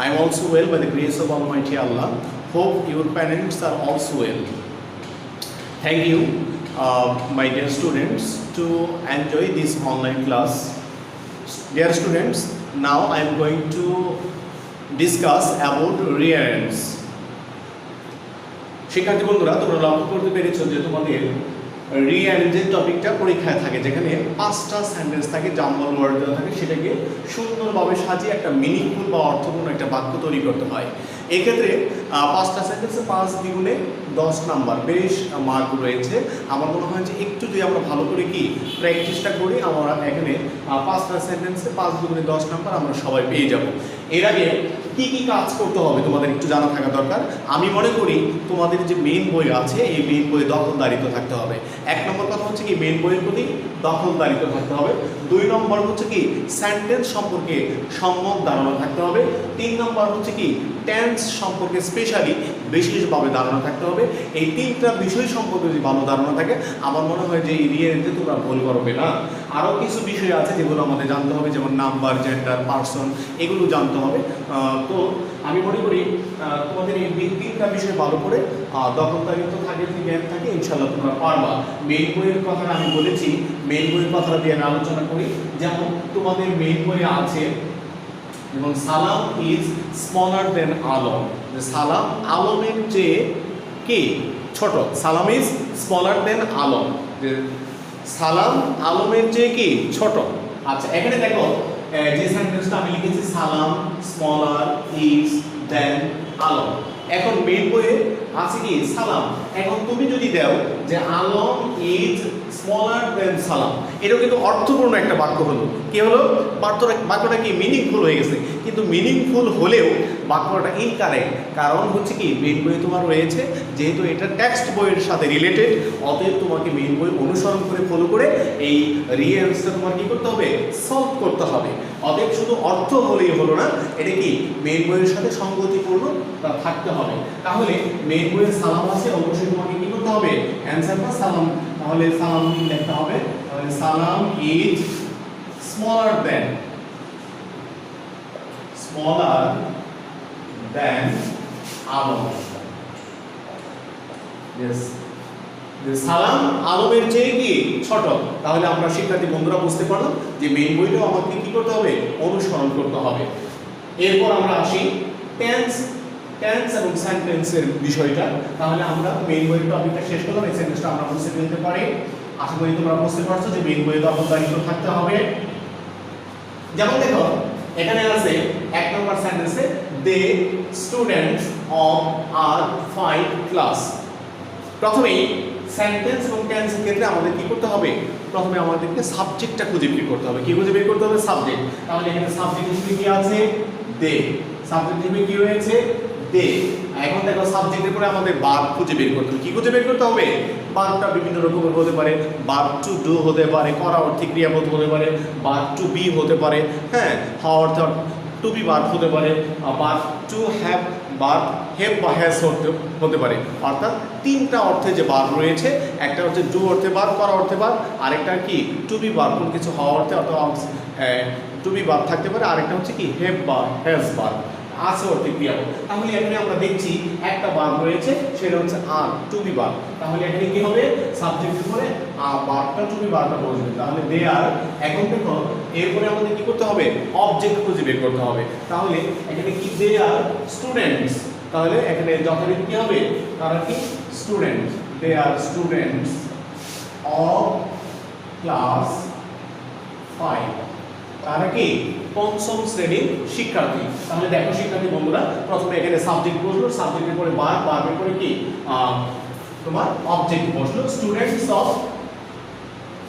I am also well by the grace of Almighty Allah. Hope your parents are also well. Thank you, my dear students, to enjoy this online class. Dear students, now I am going to discuss about rearrange. শিক্ষার্থী বন্ধুরা, তোমরা লক্ষ্য করতে পেরেছো যে তোমাদের রিঅ্যারেঞ্জের টপিকটা পরীক্ষায় থাকে, যেখানে 5টা সেন্টেন্স থাকে, জাম্বল ওয়ার্ড দেওয়া থাকে, সেটাকে সুন্দরভাবে সাজিয়ে একটা মিনিংফুল বা অর্থপূর্ণ একটা বাক্য তৈরি করতে হয়। এক্ষেত্রে 5টা সেন্টেন্সে 5 দ্বিগুণে 10 নাম্বার, বেশ মার্ক রয়েছে। আমার মনে হয় যে একটু যদি আমরা ভালো করে কি প্র্যাকটিসটা করি, আমরা এখানে 5টা সেন্টেন্সে 5 দ্বিগুণে 10 নাম্বার আমরা সবাই পেয়ে যাব। এর আগে কি কি কাজ করতে হবে তোমাদের একটু জানা থাকা দরকার। আমি মনে করি তোমাদের যে মেইন বই আছে, এই মেইন বইয়ে দখলদারিত্ব থাকতে হবে। 1 নম্বর কথা হচ্ছে কি মেইন বইয়ের প্রতি দখলদারিত্ব থাকতে হবে। 2 নম্বর হচ্ছে কি সেন্টেন্স সম্পর্কে সম্যক ধারণা থাকতে হবে। 3 নম্বর হচ্ছে কি টেন্স সম্পর্কে স্পেশালি বিশেষভাবে ধারণা থাকতে হবে। এই 3টা বিষয় সম্পর্কে যদি ভালো ধারণা থাকে, আমার মনে হয় যে এই রিঅ্যারেঞ্জে তোমরা ভুল করবে না। আরও কিছু বিষয় আছে যেগুলো আমাদের জানতে হবে, যেমন নাম্বার, জেন্ডার, পার্সন, এগুলো জানতে হবে। তো আমি মনে করি তোমাদের এই 3টা বিষয় ভালো করে দখলদারিত্ব থাকে, যদি জ্ঞান থাকে, ইনশাল্লাহ তোমরা পারবা। মেইন বইয়ের কথাটা আমি বলেছি, মেইন বইয়ের কথাটা দিয়ে আমি আলোচনা করি। যেমন তোমাদের মেইন বইয়ে আছে, এবং সালাম ইজ স্মলার দেন আলম। সালাম আলমের চেয়ে কে ছোট? সালাম ইজ স্মলার দেন আলম। সালাম আলমের চেয়ে কি ছোট? আচ্ছা, এখানে দেখো যে সেন্টেন্সটা আমি লিখেছি, সালাম স্মলার ইজ দেন আলম। এখন মেইন বইয়ে আছে কি সালাম। এখন তুমি যদি দাও যে আলম ইজ স্মলার দেন সালাম, এটাও কিন্তু অর্থপূর্ণ একটা বাক্য হলো। কি হলো? বাক্যটা কি মিনিংফুল হয়ে গেছে, কিন্তু মিনিংফুল হলেও বাক্যটা ইনকারেক্ট। কারণ হচ্ছে কি মেইন বইয়ে তোমার রয়েছে, যেহেতু এটা টেক্সট বইয়ের সাথে রিলেটেড, অতএব তোমাকে মেইন বই অনুসরণ করে ফলো করে এই রিঅ্যারেঞ্জটা তোমার কি করতে হবে? সলভ করতে হবে। অতএব শুধু অর্থ হলেই হলো না, এটা কি মেইন বইয়ের সাথে সঙ্গতিপূর্ণ থাকতে হবে। তাহলে মেইন বইয়ের সালাম আছে, অবশ্যই তোমাকে কি করতে হবে? অ্যান্সারটা সালাম। তাহলে সালাম লিখতে হবে। তাহলে সালাম ইজ স্মলার দেন আলম। সালাম আলমের চেয়ে কি ছোট। তাহলে আমরা শিক্ষার্থী বন্ধুরা বুঝতে পারলাম যে মেইন বইটাও আমাকে কি করতে হবে? অনুসরণ করতে হবে। এরপর আমরা আসি টেন্স এবং সেন্টেন্সের বিষয়টা। তাহলে আমরা মেইন বইয়ের টপিকটা শেষ করলাম, এই সেন্টেন্সটা আমরা বুঝতে নিতে পারি। আশা করি তোমরা বুঝতে পারছো যে মেইন বইয়ে দখলদারিত্ব থাকতে হবে। যেমন দেখো এখানে আছে 1 নম্বর সেন্টেন্সে, দে স্টুডেন্টস অফ আর 5 ক্লাস। প্রথমেই সেন্টেন্স এবং টেন্সের ক্ষেত্রে আমাদের কি করতে হবে? প্রথমে আমাদেরকে সাবজেক্টটা খুঁজে বের করতে হবে। কি খুঁজে বের করতে হবে? সাবজেক্ট। তাহলে এখানে সাবজেক্ট হিসেবে কি আছে? দে। সাবজেক্ট হিসেবে কি রয়েছে? দে। এখন দেখো সাবজেক্টের পরে আমাদের ভার্ব খুঁজে বের করতে হবে। কি খুঁজে বের করতে হবে? ভার্বটা বিভিন্ন রকমের হতে পারে। ভার্ব টু ডু হতে পারে, করা অর্থে ক্রিয়াপদ হতে পারে। ভার্ব টু বি হতে পারে, হ্যাঁ, হওয়া অর্থে টু বি ভার্ব হতে পারে। Verb to have verb have বা হ্যাজ হতে পারে। অর্থাৎ 3টা অর্থে যে ভার্ব রয়েছে, একটা হচ্ছে ডু অর্থে ভার্ব, করা অর্থে ভার্ব, আরেকটা কি টু বি ভার্ব, কোন কিছু হওয়া অর্থে অথবা টু বি ভার্ব থাকতে পারে, আরেকটা হচ্ছে কি হ্যাভ বা হ্যাজ ভার্ব, আছে অর্থে ক্রিয়াপদ। তাহলে এখানে আমরা দেখছি একটা ভার্ব রয়েছে, সেটা হচ্ছে আর, টু বি ভার্ব। তাহলে এখানে কি হবে? সাবজেক্টের পরে ভার্বটা টু বি ভার্বটা বসবে। তাহলে দে আর। এখন দেখো এরপরে আমাদের কি করতে হবে? অবজেক্ট খুঁজে বের করতে হবে। তাহলে এখানে কি দে আর স্টুডেন্টস। তাহলে এখানে যথারীতি কি হবে? তারা কি students. They are students of class 5। তারা কি 5ম শ্রেণীর শিক্ষার্থী। তাহলে দেখো শিক্ষার্থী বন্ধুরা, প্রথমে এখানে সাবজেক্ট বসলো, সাবজেক্টের পরে ভার্ব, ভার্বের পরে কি তোমার অবজেক্ট বসলো, স্টুডেন্টস অফ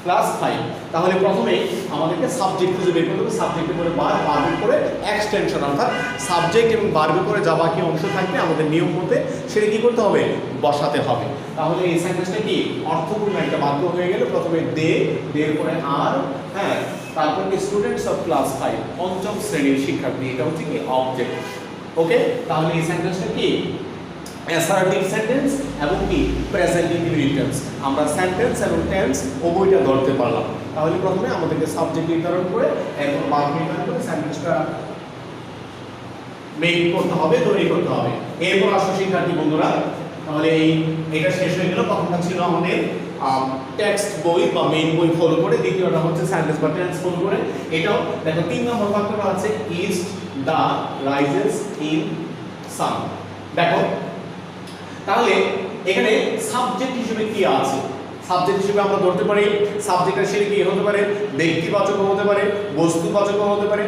ক্লাস 5। তাহলে প্রথমে আমাদেরকে সাবজেক্ট খুঁজে বের করতে হবে। সাবজেক্টের পরে ভার্ব, ভার্বের পরে এক্সটেনশন, অর্থাৎ সাবজেক্ট এবং ভার্বের পরে যা বাকি অংশ থাকবে আমাদের নিয়ম মতে সেটা কি করতে হবে? বসাতে হবে। তাহলে এই সেন্টেন্সটা কি অর্থপূর্ণ একটা বাক্য হয়ে গেল। প্রথমে দে, দের পরে আর, হ্যাঁ, তারপর কি স্টুডেন্টস অফ ক্লাস 5, 5ম শ্রেণীর শিক্ষার্থী। এটা হচ্ছে কি অবজেক্ট। ওকে, তাহলে এই সেন্টেন্সটা কি অ্যাসার্টিভ সেন্টেন্স এবং কি প্রেজেন্ট ইনডিফিনিট টেন্স। আমরা সেন্টেন্স এবং টেন্স উভয়টা ধরতে পারলাম। তাহলে প্রথমে আমাদেরকে সাবজেক্ট নির্ধারণ করে, এরপর ভার্ব নির্ধারণ করে সেন্টেন্সটা মেক করতে হবে, তৈরি করতে হবে। এরপর আসো শিক্ষার্থী বন্ধুরা, তাহলে এটা শেষ হয়ে গেল। প্রথমটা ছিল আমাদের টেক্সট বই বা মেইন বই ফলো করে, দ্বিতীয়টা হচ্ছে সেন্টেন্স বা টেন্স ফলো করে। এটাও দেখো 3 নম্বর বাক্যটা আছে ইস্ট দা রাইজেস ইন সান। দেখো তাহলে এখানে সাবজেক্ট হিসেবে কি আছে? সাবজেক্ট হিসেবে আমরা ধরতে পারি সাবজেক্টের সাথে কি হতে পারে, ব্যক্তিবাচক হতে পারে, বস্তুবাচক হতে পারে,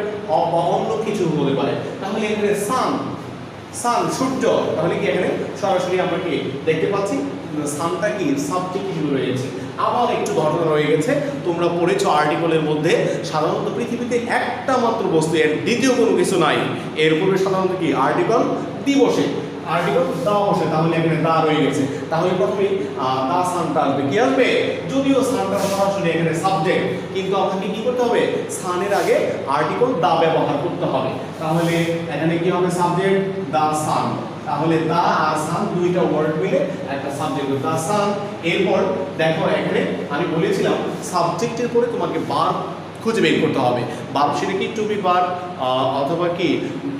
অন্য কিছু হতে পারে। তাহলে এখানে সান, সান সূর্য, তাহলে কি এখানে সরাসরি আমরা কি দেখতে পাচ্ছি সানটা কি সাবজেক্ট হিসেবে রয়েছে। আবার একটু ঘটনা রয়ে গেছে, তোমরা পড়েছো আর্টিকেলের মধ্যে সাধারণত পৃথিবীতে একটা মাত্র বস্তু, এর দ্বিতীয় কোনো কিছু নাই, এর উপরে সাধারণত কি আর্টিকেল দি বসে, আর্টিকেল দা বসে, তাহলে এখানে দা রয়ে গেছে। তাহলে প্রথমে দা সানটা আসবে, কি আসবে? যদিও সানটা সরাসরি এখানে সাবজেক্ট, কিন্তু আমাকে কি করতে হবে? সানের আগে আর্টিকেল দা ব্যবহার করতে হবে। তাহলে এখানে কি হবে? সাবজেক্ট দা সান। তাহলে দা আর সান দুইটা ওয়ার্ড মিলে একটা সাবজেক্ট, দা সান। এরপর দেখো এখানে আমি বলেছিলাম সাবজেক্টের পরে তোমাকে ভার্ব খুঁজে বের করতে হবে। ভার্ব সেটা কি টু বি ভার্ব অথবা কি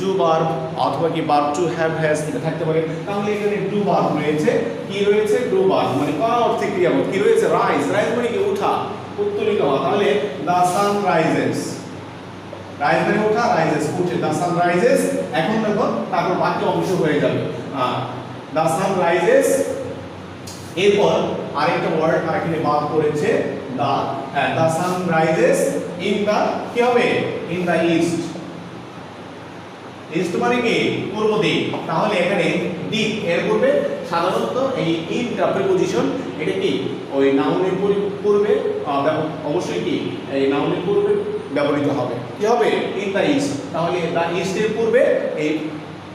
ডু ভার্ব অথবা কি ভার্ব টু হ্যাভ হ্যাজ এটা থাকতে পারে। তাহলে এখানে ডু ভার্ব রয়েছে, কি রয়েছে? ডু ভার্ব মানে করা অর্থে ক্রিয়াপদ। কি রয়েছে? রাইজ, রাইজ মানে কি ওঠা, উত্তোলিত হওয়া। তাহলে দা সান রাইজেস, রাইজ মানে ওঠা, রাইজেস উঠে, দা সান রাইজেস। এখন দেখো তারপর বাকি অংশ হয়ে যাবে দা সান রাইজেস। এরপর আরেকটা ওয়ার্ড এখানে বাদ করেছে দা সান রাইজেস ইন দা, কি হবে? In the east. ইস্ট মানে কি পূর্ব দিক। তাহলে এখানে দিক এর পূর্বে সাধারণত এই ইনটা প্রিপজিশন, এটা কি ওই নাউনের পূর্বে অবশ্যই কি এই নাউনের পূর্বে ব্যবহৃত হবে। কি হবে? In the east. তাহলে দা ইস্টের পূর্বে এই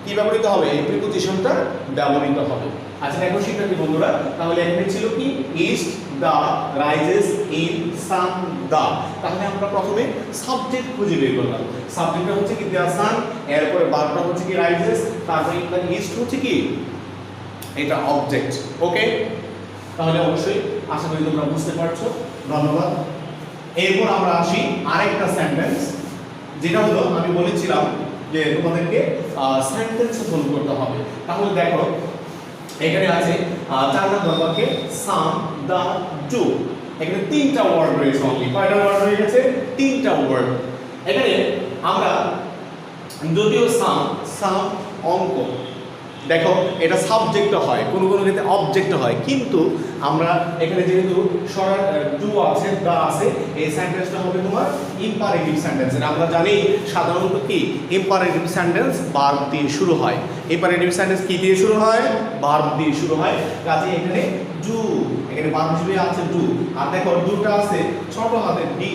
কি ব্যবহৃত হবে? এই প্রিপজিশনটা ব্যবহৃত হবে। আচ্ছা দেখো শিক্ষার্থী বন্ধুরা, তাহলে এখানে ছিল কি ইস্ট দা রাইজেস ইন সান দা। তাহলে আমরা প্রথমে সাবজেক্ট খুঁজে বের করলাম। সাবজেক্টটা হচ্ছে কি দা সান, এরপরে ভার্বটা হচ্ছে কি রাইজেস, তারপরে ইন দা ইস্ট হচ্ছে কি এটা অবজেক্ট। ওকে, তাহলে অবশ্যই আশা করি তোমরা বুঝতে পারছো। ধন্যবাদ। এরপর আমরা আসি আরেকটা সেন্টেন্স, যেটা হলো আমি বলেছিলাম যে তোমাদেরকে সেন্টেন্স ফলো করতে হবে। তাহলে দেখো এখানে আছে 4 নম্বর বাক্যে সাম দা ডু। এখানে 3টা ওয়ার্ড রয়েছে, অনলি কয়টা ওয়ার্ড রয়ে গেছে? 3টা ওয়ার্ড। এখানে আমরা যদিও সাম সাম অঙ্ক, দেখো এটা সাবজেক্ট হয়, কোনো কোনো ক্ষেত্রে অবজেক্ট হয়, কিন্তু আমরা এখানে যেহেতু ডু আছে দা আছে, এই সেন্টেন্সটা হবে তোমার ইম্পারেটিভ সেন্টেন্স। আমরা জানি সাধারণত কি ইম্পারেটিভ সেন্টেন্স ভার্ব দিয়ে শুরু হয়। ইম্পারেটিভ সেন্টেন্স কি দিয়ে শুরু হয়? ভার্ব দিয়ে শুরু হয়। কাজে এখানে ডু, এখানে ভার্ব হিসেবে আছে ডু। আর দেখো ডুটা আছে ছোট হাতের ডি,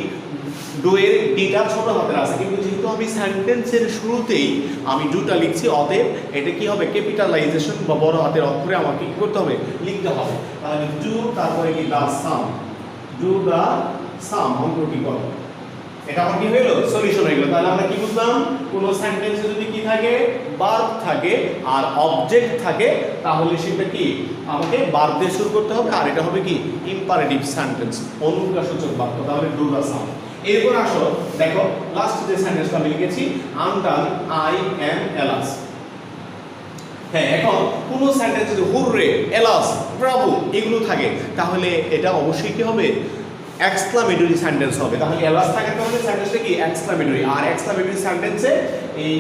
ডু এর ডিটা ছোট হাতের আছে, কিন্তু যেহেতু আমি সেন্টেন্সের শুরুতেই আমি ডুটা লিখছি, অতএব এটা কি হবে? ক্যাপিটালাইজেশন বা বড় হাতের অক্ষরে আমাকে কি করতে হবে? লিখতে হবে। তাহলে ডু তারপরে কি দা সাম, ডু দা সাম অঙ্কটি করো। এটা আমার কি হলো? সলিউশন হয়ে গেল। তাহলে আমরা কি বুঝলাম? কোন সেন্টেন্সে যদি কি থাকে? ভার্ব থাকে আর অবজেক্ট থাকে, তাহলে সেটা কি আমাকে ভার্ব দিয়ে শুরু করতে হবে, আর এটা হবে কি ইম্পারেটিভ সেন্টেন্স, অনুজ্ঞাসূচক বাক্য। তাহলে ডু দা সাম। এরপর আসো দেখো লাস্ট যে সেন্টেন্সটা আমি লিখেছি আনডান আই এম এলাস। হ্যাঁ, এখন কোন সেন্টেন্সে যদি হুররে, এলাস, ব্রাভো এগুলো থাকে, তাহলে এটা অবশ্যই কি হবে? এক্সক্লামেটরি সেন্টেন্স হবে। তাহলে এলাস থাকে তাহলে সেন্টেন্সটা কি এক্সক্লামেটরি। আর এক্সক্লামেটরি সেন্টেন্সে এই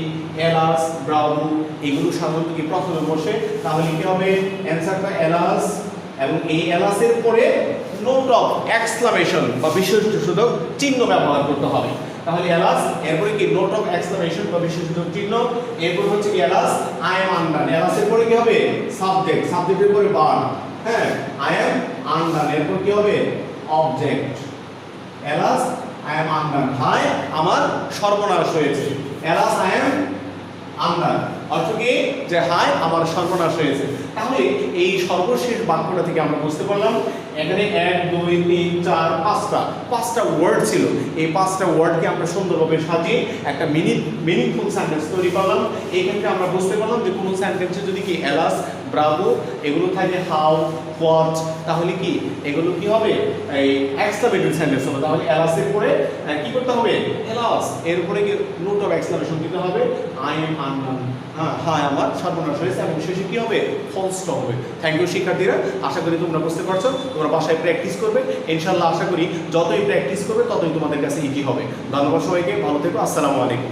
এলাস, ব্রাভো এগুলো সাধারণত কি প্রথমে বসে। তাহলে কি হবে? অ্যানসারটা এলাস, এবং এই এলাসের পরে নোট অফ এক্সক্লামেশন বা বিশেষসূচক চিহ্ন ব্যবহার করতে হবে। তাহলে এলাস, এরপরে কি নোট অফ এক্সক্লামেশন বা বিশেষসূচক চিহ্ন, এরপর হচ্ছে কি এলাস আই এম আন্ডান। এলাসের পরে কি হবে? সাবজেক্ট, সাবজেক্টের পরে ভার্ব। হ্যাঁ, আই এম আন্ডান, এরপর কি হবে? Object. Alas I am undone, হাই আমার সর্বনাশ হয়েছে। এলাস আই এম আন্ডান অর্থ কি? যে হাই আমার সর্বনাশ হয়েছে। তাহলে এই সর্বশেষ বাক্যটা থেকে আমরা বুঝতে পারলাম এখানে 1 2 3 4 5টা ওয়ার্ড ছিল। এই 5টা ওয়ার্ডকে আমরা সুন্দরভাবে সাজিয়ে একটা মিনিংফুল সেন্টেন্স তৈরি করলাম। এই ক্ষেত্রে আমরা বুঝতে পারলাম যে কোনো সেন্টেন্সে যদি কি এলাস, ব্রাভো, এগুলো থাকে হাউ, হোয়াট, তাহলে কি এগুলো কি হবে এই এক্সক্লেমেটরি সেন্টেন্স হবে। তাহলে এলাসের পরে কি করতে হবে এলাস, এরপরে কি নোট অফ এক্সক্লেমেশন দিতে হবে আই এম আননোন, হ্যাঁ আমার সর্বনাশ হয়েছে, এবং শেষে কি হবে ফুল স্টপ হবে। থ্যাংক ইউ শিক্ষার্থীরা, আশা করি তোমরা বুঝতে পারছো। তোমরা বাসায় প্র্যাকটিস করবে ইনশাআল্লাহ, আশা করি যতই প্র্যাকটিস করবে ততই তোমাদের কাছে ইজি হবে। ধন্যবাদ সবাইকে, ভালো থেকো, আসসালামু আলাইকুম।